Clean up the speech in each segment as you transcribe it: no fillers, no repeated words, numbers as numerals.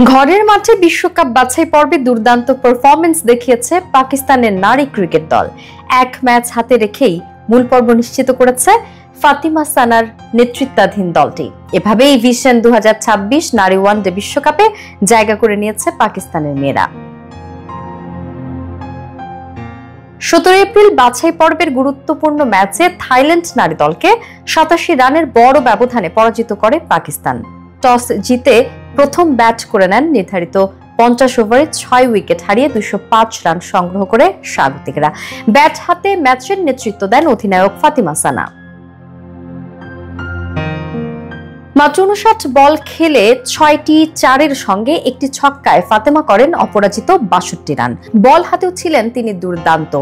ঘরের মাঠে বিশ্বকাপ বাছাই পর্বে দুর্দান্ত পারফরম্যান্স দেখিয়েছে পাকিস্তানের নারী ক্রিকেট দল। এক ম্যাচ হাতে রেখেই মূল পর্ব নিশ্চিত করেছে ফাতিমা সানার নেতৃত্বাধীন দলটি। এভাবেই ভিশন 2026 নারী ওয়ানডে বিশ্বকাপে জায়গা করে নিয়েছে পাকিস্তানের মেয়েরা। 17 এপ্রিল বাছাই পর্বের গুরুত্বপূর্ণ ম্যাচে থাইল্যান্ড নারী দলকে 87 রানের বড় ব্যবধানে পরাজিত করে পাকিস্তান। টস জিতে প্রথম ব্যাট করে নেন নির্ধারিত 50 ওভারে 6 উইকেট হারিয়ে 205 রান সংগ্রহ করে স্বাগতিকরা। ব্যাট হাতে ম্যাচের নেতৃত্ব দেন অধিনায়ক ফাতিমা সানা। মাত্র 59 বল খেলে 6টি চারের সঙ্গে একটি ছক্কায় ফাতেমা করেন অপরাজিত 62 রান। বল হাতেও ছিলেন তিনি দুর্দান্ত।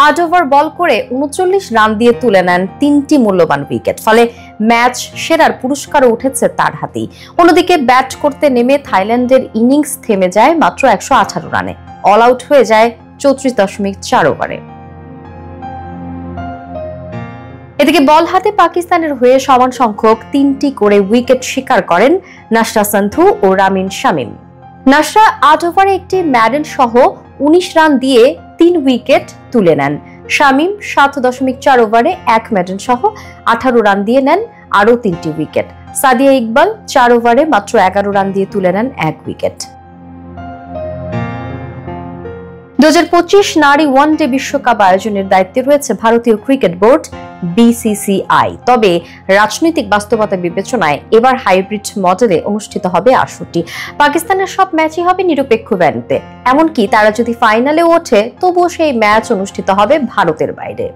8 ওভার বল করে 39 রান দিয়ে তুলে নেন 3টি মূল্যবান উইকেট। ফলে ম্যাচ সেরার পুরস্কারও উঠেছে তার হাতেই। অন্যদিকে ব্যাট করতে নেমে থাইল্যান্ডের ইনিংস থেমে যায় মাত্র 118 রানে। অল আউট হয়ে যায় 34.4 ওভারে। এদিকে বল হাতে পাকিস্তানের হয়ে সমান সংখ্যক 3টি করে উইকেট শিকার করেন নাসরা সন্ধু ও রামিন শামীম। নাসরা 8 ওভারে একটি ম্যাডেন সহ 19 রান দিয়ে 3 উইকেট তুলে নেন। শামীম 7.4 ওভারে 1 ম্যাডেন সহ 18 রান দিয়ে নেন আরও 3টি উইকেট। সাদিয়া ইকবাল 4 ওভারে মাত্র 11 রান দিয়ে তুলে নেন 1 উইকেট। 2025 নারী ওয়ানডে বিশ্বকাপ আয়োজনের দায়িত্বে রয়েছে ভারতীয় ক্রিকেট বোর্ড BCCI। তবে রাজনৈতিক বাস্তবতা বিবেচনায় এবার হাইব্রিড মডেলে অনুষ্ঠিত হবে আসরটি। পাকিস্তানের সব ম্যাচই হবে নিরপেক্ষ ভেন্যুতে। এমনকি তারা যদি ফাইনালে ওঠে তবুও সেই ম্যাচ অনুষ্ঠিত হবে ভারতের বাইরে।